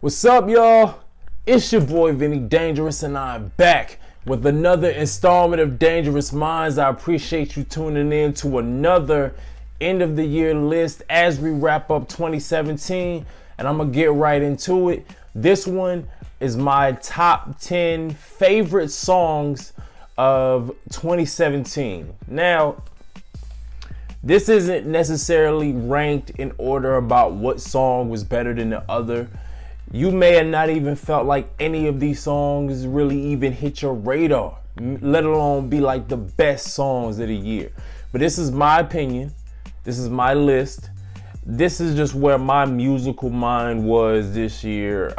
What's up, y'all? It's your boy Vinnie-Dangerous, and I'm back with another installment of Dangerous Minds. I appreciate you tuning in to another end of the year list as we wrap up 2017, and I'm gonna get right into it. This one is my top 10 favorite songs of 2017. Now, this isn't necessarily ranked in order about what song was better than the other. You may have not even felt like any of these songs really even hit your radar, let alone be like the best songs of the year. But this is my opinion. This is my list. This is just where my musical mind was this year.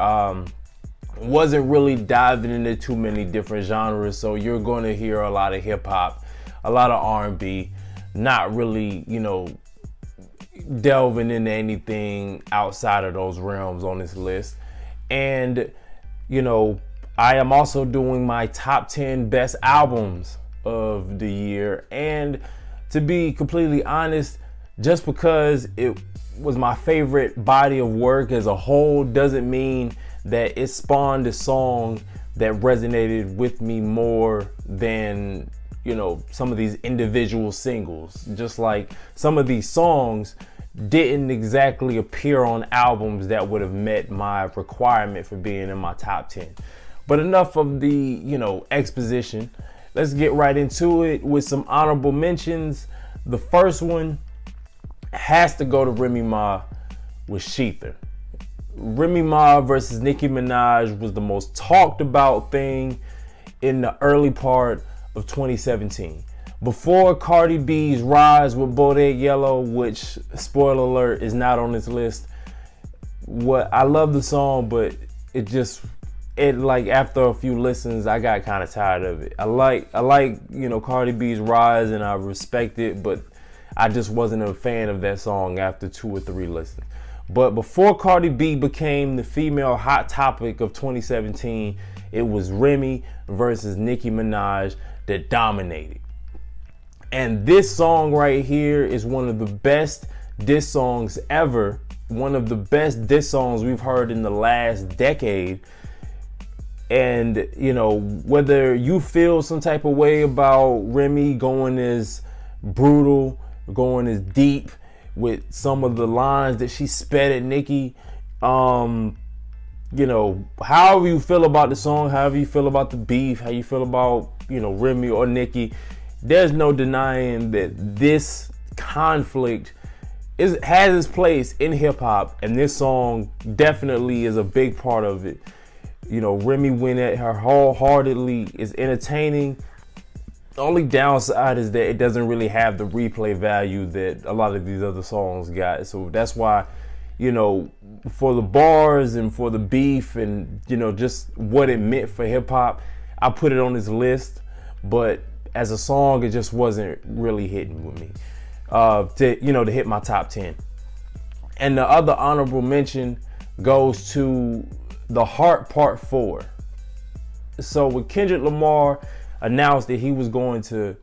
Wasn't really diving into too many different genres, so you're going to hear a lot of hip hop, a lot of R&B, not really, delving into anything outside of those realms on this list. And I am also doing my top 10 best albums of the year. And to be completely honest, just because it was my favorite body of work as a whole doesn't mean that it spawned a song that resonated with me more than some of these individual singles. Just like some of these songs didn't exactly appear on albums that would have met my requirement for being in my top 10. But enough of the, exposition. Let's get right into it with some honorable mentions. The first one has to go to Remy Ma with Shether. Remy Ma versus Nicki Minaj was the most talked about thing in the early part of 2017. Before Cardi B's rise with Bodak Yellow, which, spoiler alert, is not on this list. I love the song, but it like after a few listens, I got kind of tired of it. I like Cardi B's rise, and I respect it, but I just wasn't a fan of that song after 2 or 3 listens. But before Cardi B became the female hot topic of 2017, it was Remy versus Nicki Minaj that dominated. And this song right here is one of the best diss songs ever. One of the best diss songs we've heard in the last decade. And, whether you feel some type of way about Remy going as brutal, going as deep with some of the lines that she sped at Nicki, however you feel about the song, however you feel about the beef, how you feel about, Remy or Nicki, there's no denying that this conflict has its place in hip hop, and this song definitely is a big part of it. Remy went at her wholeheartedly, is entertaining. The only downside is that it doesn't really have the replay value that a lot of these other songs got. So that's why, for the bars and for the beef and, just what it meant for hip hop, I put it on this list. But as a song, it just wasn't really hitting with me to hit my top 10. And the other honorable mention goes to The Heart Part 4. So when Kendrick Lamar announced that he was going to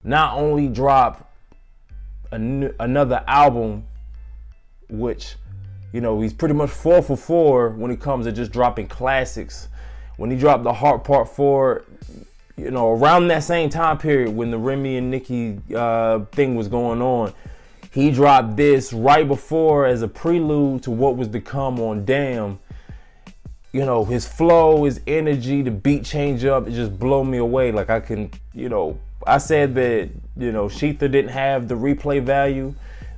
not only drop another album, which, he's pretty much 4 for 4 when it comes to just dropping classics. When he dropped The Heart Part 4, around that same time period when the Remy and Nicki thing was going on, he dropped this right before as a prelude to what was to come on Damn. His flow, his energy, the beat change up, it just blew me away. Like I said that, Shether didn't have the replay value.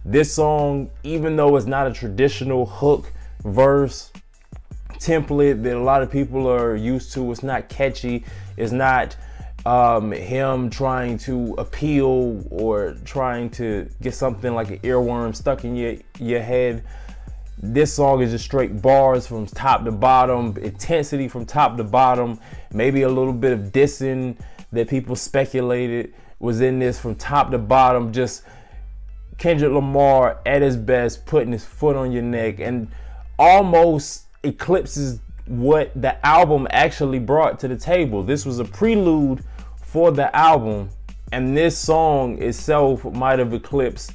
This song, even though it's not a traditional hook verse template that a lot of people are used to, it's not catchy, it's not him trying to appeal or trying to get something like an earworm stuck in your head. This song is just straight bars from top to bottom, intensity from top to bottom, maybe a little bit of dissing that people speculated was in this from top to bottom. Just Kendrick Lamar at his best, putting his foot on your neck, and almost eclipses what the album actually brought to the table. This was a prelude for the album, and this song itself might have eclipsed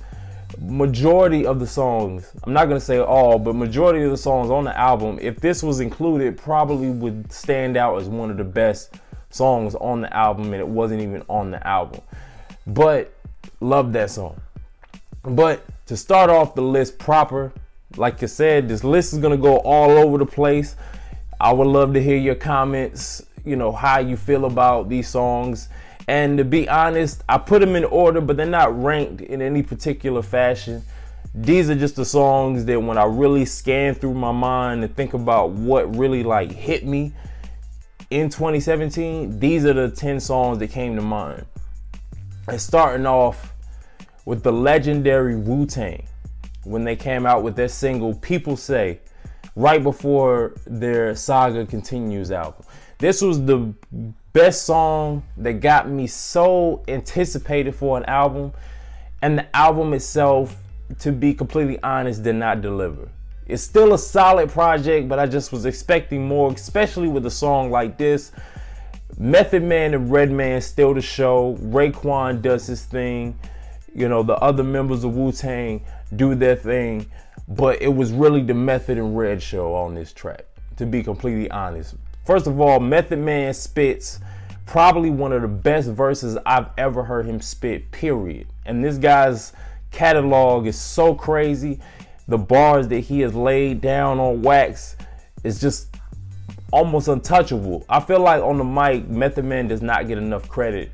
majority of the songs, I'm not gonna say all, but majority of the songs on the album, if this was included, probably would stand out as one of the best songs on the album, and it wasn't even on the album. But love that song. But to start off the list proper, like I said, this list is gonna go all over the place. I would love to hear your comments, you know, how you feel about these songs. And to be honest, I put them in order, but they're not ranked in any particular fashion. These are just the songs that when I really scan through my mind and think about what really like hit me in 2017, these are the 10 songs that came to mind. And starting off with the legendary WuTang, when they came out with their single People Say, right before their Saga Continues album. This was the best song that got me so anticipated for an album, and the album itself, to be completely honest, did not deliver. It's still a solid project, but I just was expecting more, especially with a song like this. Method Man and Redman still the show. Raekwon does his thing. You know, the other members of WuTang do their thing, but it was really the Method and Red show on this track, to be completely honest. First of all, Method Man spits probably one of the best verses I've ever heard him spit, period. And this guy's catalog is so crazy. The bars that he has laid down on wax is just almost untouchable. I feel like on the mic, Method Man does not get enough credit.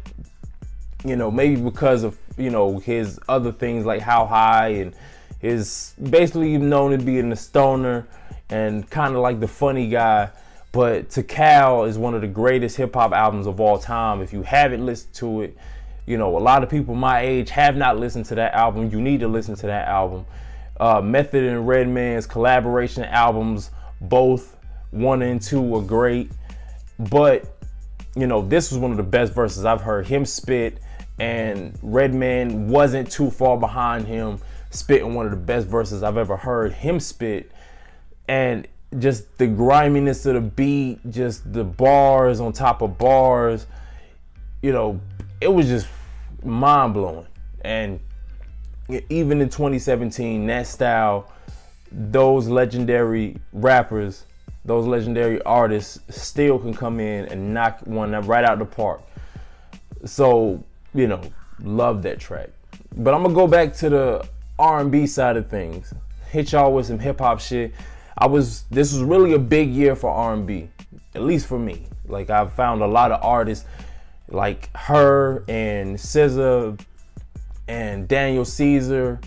You know, maybe because of, you know, his other things like How High, and his basically known to be a stoner and kind of like the funny guy. But To Cal is one of the greatest hip hop albums of all time. If you haven't listened to it, you know, a lot of people my age have not listened to that album. You need to listen to that album. Method and Redman's collaboration albums, both 1 and 2, were great. But, you know, this was one of the best verses I've heard him spit, and Redman wasn't too far behind him, spitting one of the best verses I've ever heard him spit. And just the griminess of the beat, just the bars on top of bars, you know, it was just mind-blowing. And even in 2017, that style, those legendary rappers, those legendary artists still can come in and knock one right out the park. So, you know, love that track. But I'm gonna go back to the R&B side of things. Hit y'all with some hip-hop shit. This was really a big year for R&B, at least for me. Like, I've found a lot of artists like H.E.R. and SZA and Daniel Caeser,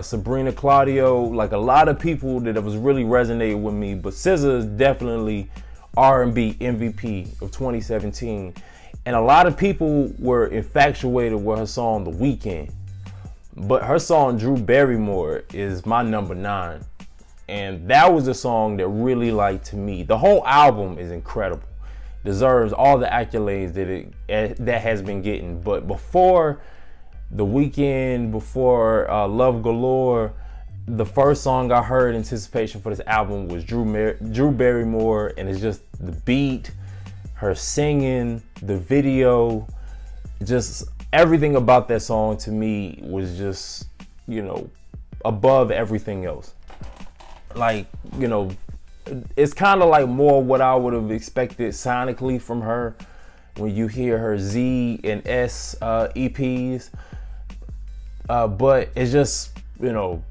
Sabrina Claudio, like a lot of people that was really resonating with me. But SZA is definitely R&B MVP of 2017. And a lot of people were infatuated with her song The Weeknd. But her song Drew Barrymore is my number 9. And that was a song that really, like, to me, the whole album is incredible. Deserves all the accolades that has been getting. But before The Weeknd, before Love Galore, the first song I heard in anticipation for this album was Drew Barrymore. And it's just the beat, her singing, the video, just everything about that song to me was just, you know, above everything else. Like, you know, it's kind of like more what I would have expected sonically from her when you hear her Z and S EPs. But it's just, you know,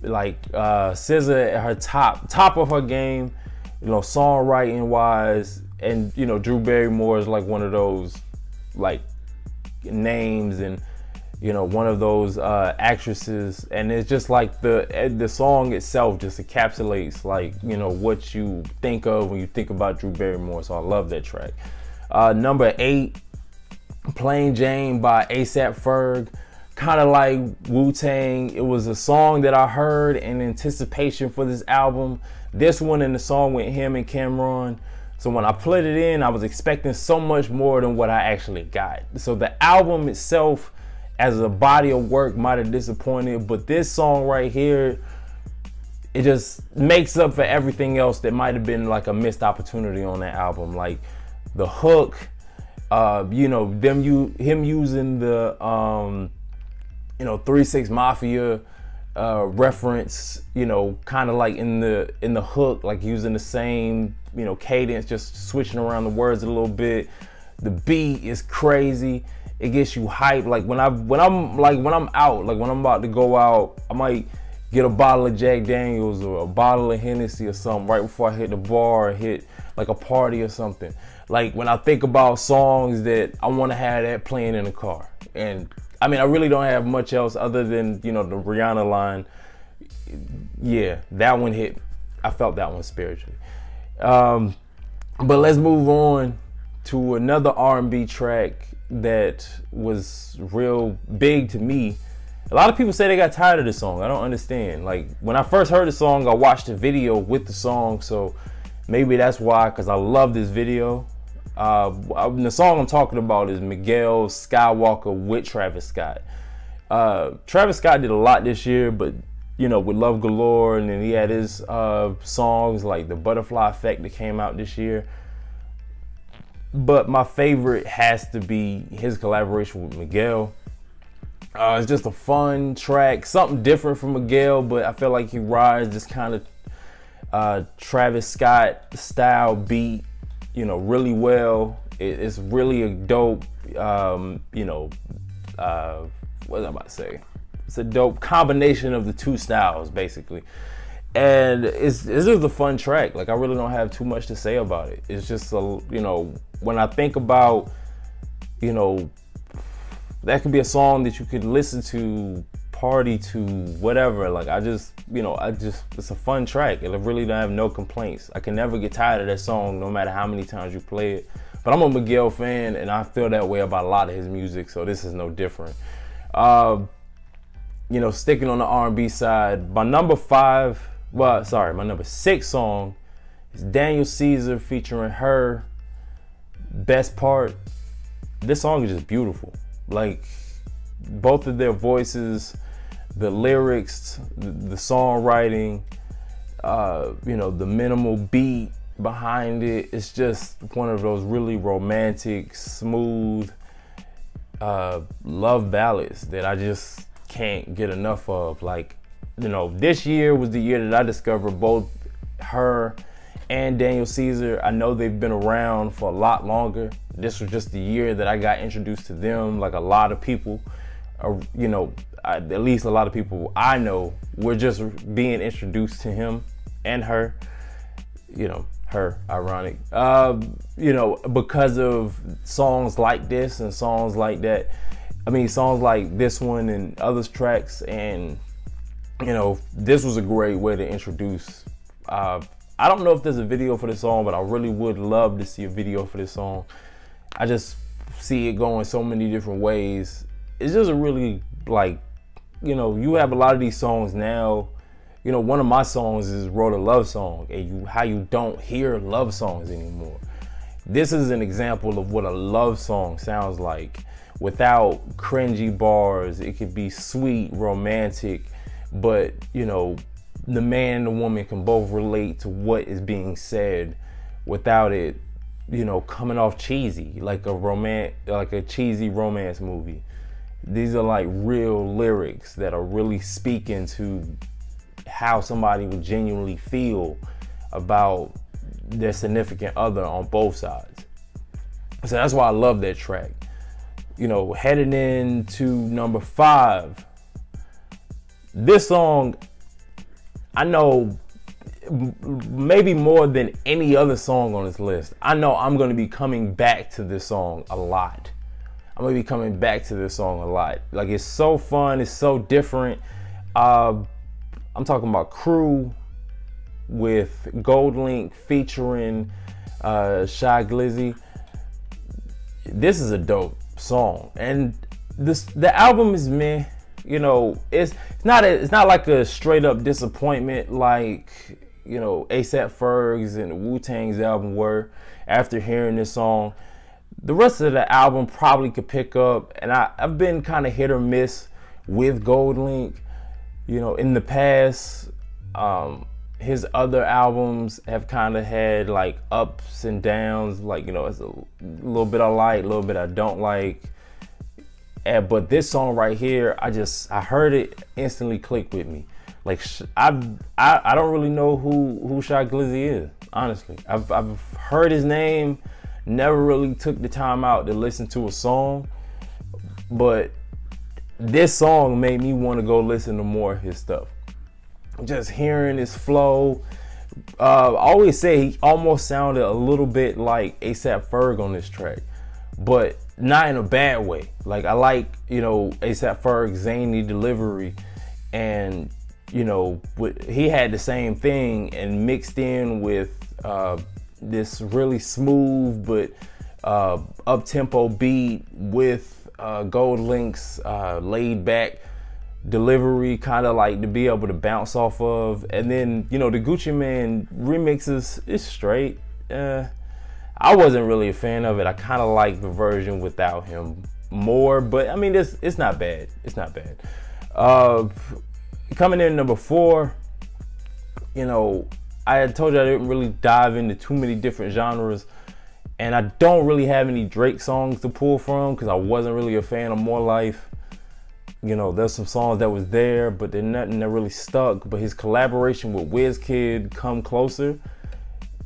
like SZA at her top of her game, you know, songwriting wise. And, you know, Drew Barrymore is like one of those like names, and, you know, one of those actresses. And it's just like the song itself just encapsulates, like, you know, what you think of when you think about Drew Barrymore. So I love that track. Number 8, Plain Jane by A$AP Ferg. Kind of like WuTang. It was a song that I heard in anticipation for this album. This one and the song with him and Cameron. So when I put it in, I was expecting so much more than what I actually got. So the album itself, as a body of work, might have disappointed, but this song right here, it just makes up for everything else that might have been like a missed opportunity on that album. Like the hook, you know, him using the you know, 3 6 Mafia reference, you know, kind of like in the hook, like using the same, you know, cadence, just switching around the words a little bit. The beat is crazy. It gets you hyped. Like when I'm out, like when I'm about to go out, I might get a bottle of Jack Daniels or a bottle of Hennessy or something right before I hit the bar or hit like a party or something. Like when I think about songs that I want to have that playing in the car. And I mean, I really don't have much else other than, you know, the Rihanna line. Yeah, that one hit. I felt that one spiritually. But let's move on to another R&B track that was real big to me. A lot of people say they got tired of this song. I don't understand. Like when I first heard the song, I watched the video with the song, so maybe that's why, because I love this video. The song I'm talking about is Miguel Skywalker with Travis Scott. Travis Scott did a lot this year, but you know, with Love Galore, and then he had his songs like the Butterfly Effect that came out this year. But my favorite has to be his collaboration with Miguel. It's just a fun track, something different from Miguel, but I feel like he rides this kind of Travis Scott style beat, you know, really well. It's really a dope, you know, what was I about to say? It's a dope combination of the two styles, basically. And it's just a fun track. Like, I really don't have too much to say about it. It's just, you know, when I think about, you know, that could be a song that you could listen to, party to, whatever. Like, it's a fun track. I really don't have no complaints. I can never get tired of that song, no matter how many times you play it. But I'm a Miguel fan, and I feel that way about a lot of his music, so this is no different. You know, sticking on the R&B side, my number 6 song is Daniel Caeser featuring H.E.R, Best Part. This song is just beautiful. Like, both of their voices, the lyrics, the songwriting, you know, the minimal beat behind it. It's just one of those really romantic, smooth love ballads that I just can't get enough of. Like, you know, this year was the year that I discovered both H.E.R and Daniel Caeser. I know they've been around for a lot longer. This was just the year that I got introduced to them. Like a lot of people, you know, at least a lot of people I know were just being introduced to him and her, you know, her, ironic, you know, because of songs like this and songs like that. I mean, songs like this one and others tracks. And, you know, this was a great way to introduce, I don't know if there's a video for this song, but I really would love to see a video for this song. I just see it going so many different ways. It's just a really, like, you know, you have a lot of these songs now. You know, one of my songs is Wrote a Love Song, and how you don't hear love songs anymore. This is an example of what a love song sounds like. Without cringy bars, it could be sweet, romantic, but, you know, the man and the woman can both relate to what is being said without it, you know, coming off cheesy, like a cheesy romance movie. These are like real lyrics that are really speaking to how somebody would genuinely feel about their significant other on both sides. So that's why I love that track. You know, heading into number 5, this song, I know maybe more than any other song on this list, I know I'm going to be coming back to this song a lot. I'm going to be coming back to this song a lot. Like, it's so fun. It's so different. I'm talking about Crew with Goldlink featuring Shy Glizzy. This is a dope song. And the album is meh. You know, it's not like a straight up disappointment like, you know, A$AP Ferg's and WuTang's album were after hearing this song. The rest of the album probably could pick up, and I've been kind of hit or miss with Goldlink. You know, in the past, his other albums have kind of had like ups and downs. Like, you know, it's a little bit I like, a little bit I don't like. But this song right here, I heard it instantly click with me. Like I don't really know who Shy Glizzy is, honestly. I've heard his name, never really took the time out to listen to a song, but this song made me want to go listen to more of his stuff. Just hearing his flow. I always say he almost sounded a little bit like A$AP Ferg on this track, but not in a bad way. Like I like, you know, A$AP Ferg's zany delivery, and you know, he had the same thing and mixed in with this really smooth but up-tempo beat with Goldlink's laid back delivery, kind of like to be able to bounce off of. And then, you know, the Gucci Mane remixes is straight. I wasn't really a fan of it. I kind of like the version without him more, but I mean, it's not bad. It's not bad. Coming in number 4, you know, I had told you I didn't really dive into too many different genres, and I don't really have any Drake songs to pull from because I wasn't really a fan of More Life. You know, there's some songs that was there, but they're nothing that really stuck. But his collaboration with Wizkid, Come Closer,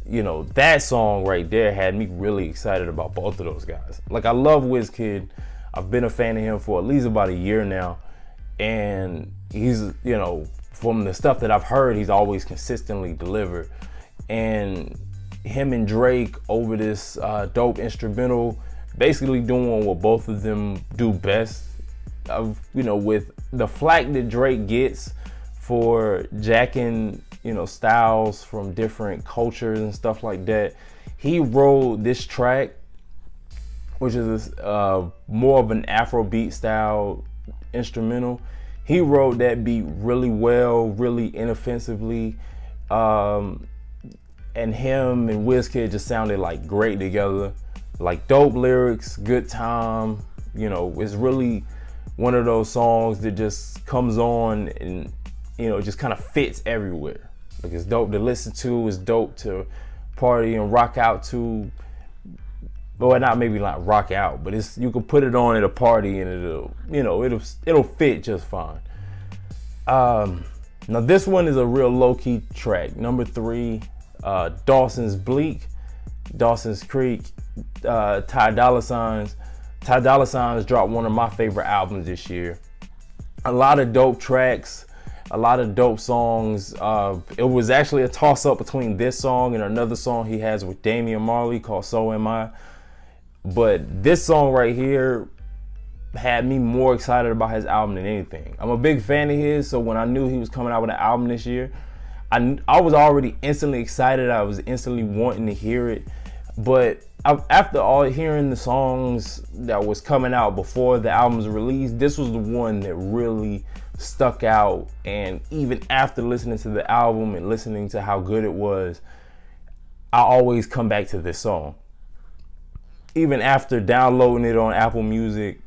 you know, that song right there had me really excited about both of those guys. Like, I love Wizkid. I've been a fan of him for at least about a year now. And he's, you know, from the stuff that I've heard, he's always consistently delivered. And him and Drake over this dope instrumental, basically doing what both of them do best. You know, with the flack that Drake gets for jacking, you know, styles from different cultures and stuff like that, he wrote this track, which is more of an Afrobeat style instrumental. He wrote that beat really well, really inoffensively, and him and Wizkid just sounded like great together. Like dope lyrics, good time. You know, it's really one of those songs that just comes on and, you know, just kind of fits everywhere. Like, it's dope to listen to, it's dope to party and rock out to. Well, not maybe not rock out, but it's, you can put it on at a party and it'll, you know, it'll fit just fine. Now this one is a real low-key track. Number 3, Dawson's Bleak, Dawson's Creek, Ty Dolla Sign's. Ty Dolla Sign's dropped one of my favorite albums this year. A lot of dope tracks, a lot of dope songs. It was actually a toss-up between this song and another song he has with Damian Marley called So Am I. But this song right here had me more excited about his album than anything. I'm a big fan of his, so when I knew he was coming out with an album this year, I was already instantly excited. I was instantly wanting to hear it. But after all hearing the songs that was coming out before the album's release, this was the one that really stuck out. And even after listening to the album and listening to how good it was, I always come back to this song. Even after downloading it on Apple Music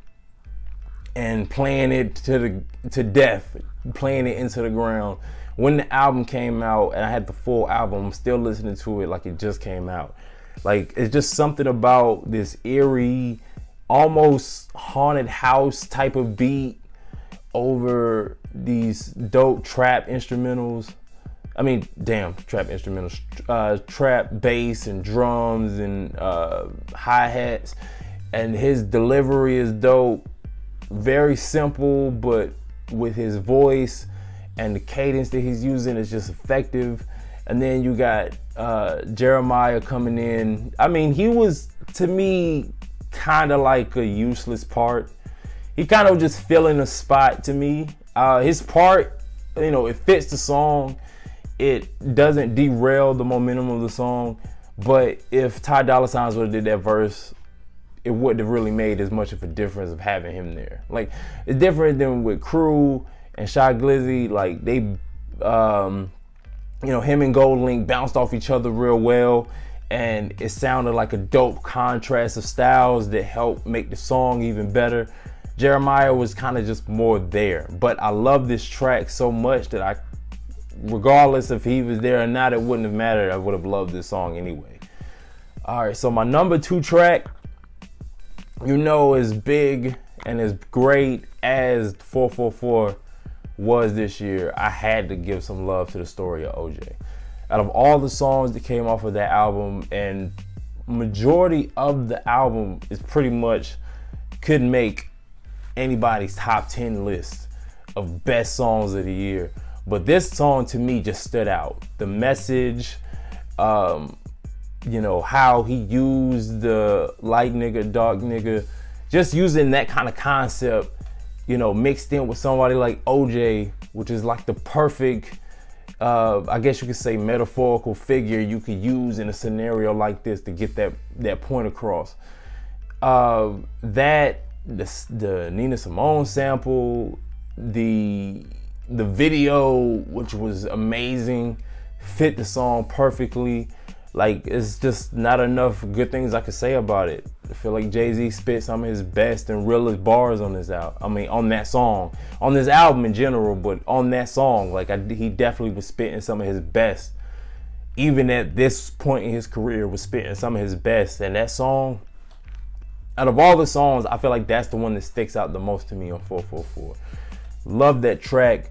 and playing it to death, playing it into the ground, when the album came out and I had the full album, I'm still listening to it like it just came out. Like, it's just something about this eerie, almost haunted house type of beat over these dope trap instrumentals. I mean, damn, trap instrumentals, trap bass and drums and hi-hats. And his delivery is dope. Very simple, but with his voice and the cadence that he's using is just effective. And then you got Jeremiah coming in. I mean, he was, to me, kind of like a useless part. He kind of just filling a spot to me. His part, you know, it fits the song. It doesn't derail the momentum of the song. But if Ty Dolla Sign would have did that verse, it wouldn't have really made as much of a difference of having him there. Like, it's different than with Crew and Shy Glizzy. Like, they, you know, him and Goldlink bounced off each other real well, and it sounded like a dope contrast of styles that helped make the song even better. Jeremiah was kind of just more there, but I love this track so much that regardless if he was there or not, it wouldn't have mattered. I would have loved this song anyway. All right, so my number 2 track, you know, is big And as great as 444 was this year, I had to give some love to the story of OJ. Out of all the songs that came off of that album, and majority of the album is pretty much could make anybody's top 10 list of best songs of the year. But this song to me just stood out. The message, you know, how he used the light nigga, dark nigga, just using that kind of concept, you know, mixed in with somebody like OJ, which is like the perfect, I guess you could say, metaphorical figure you could use in a scenario like this to get that point across. The Nina Simone sample, the video, which was amazing, fit the song perfectly. Like, it's just not enough good things I could say about it. I feel like Jay-Z spit some of his best and realest bars on this album. I mean, on that song, on this album in general, but on that song, like he definitely was spitting some of his best. Even at this point in his career, was spitting some of his best. And that song, out of all the songs, I feel like that's the one that sticks out the most to me on 444. Love that track.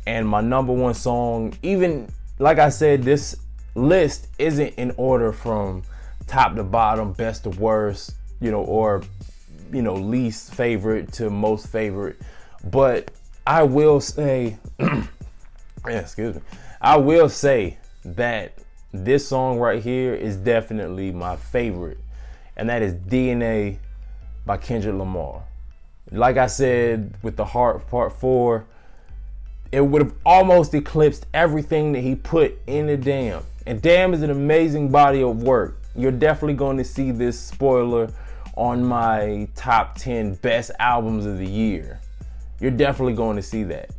And my number one song, even like I said, this list isn't in order from top to bottom, best to worst, you know, or, you know, least favorite to most favorite. But I will say, excuse me, I will say that this song right here is definitely my favorite, and that is DNA by Kendrick Lamar. Like I said, with the Heart Part 4, it would have almost eclipsed everything that he put in the Damn. And Damn is an amazing body of work. You're definitely going to see this spoiler on my top 10 best albums of the year. You're definitely going to see that.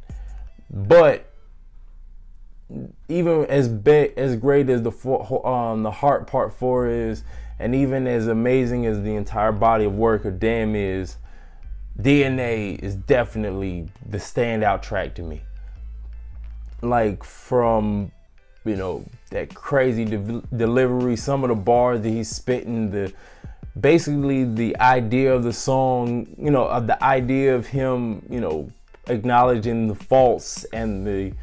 But even as great as the Heart Part 4 is, and even as amazing as the entire body of work of Damn is, DNA is definitely the standout track to me. Like, from, you know, that crazy delivery, some of the bars that he's spitting, basically the idea of the song, you know, of the idea of him, you know, acknowledging the faults and the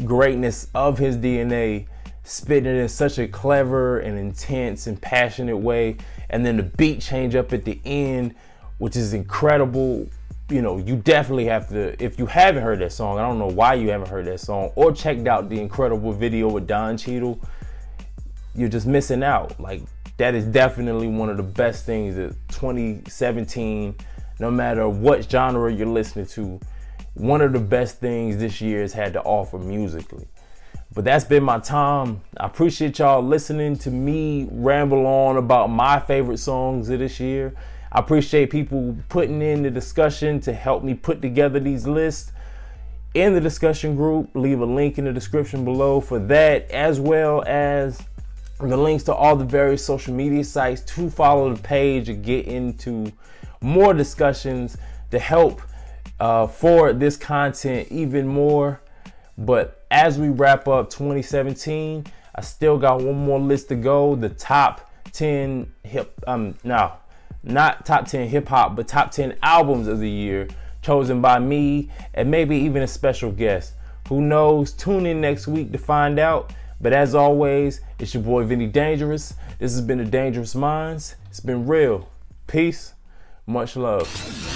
greatness of his DNA, spitting it in such a clever and intense and passionate way, and then the beat change up at the end, which is incredible. You know, you definitely have to, if you haven't heard that song, I don't know why you haven't heard that song, or checked out the incredible video with Don Cheadle, you're just missing out. Like, that is definitely one of the best things that 2017, no matter what genre you're listening to, one of the best things this year has had to offer musically. But that's been my time. I appreciate y'all listening to me ramble on about my favorite songs of this year. I appreciate people putting in the discussion to help me put together these lists in the discussion group. Leave a link in the description below for that, as well as the links to all the various social media sites to follow the page and get into more discussions to help forward this content even more. But as we wrap up 2017, I still got one more list to go. The top 10 not top 10 hip hop, but top 10 albums of the year, chosen by me and maybe even a special guest. Who knows? Tune in next week to find out. But as always, it's your boy Vinnie-Dangerous. This has been The Dangerous Minds. It's been real. Peace. Much love.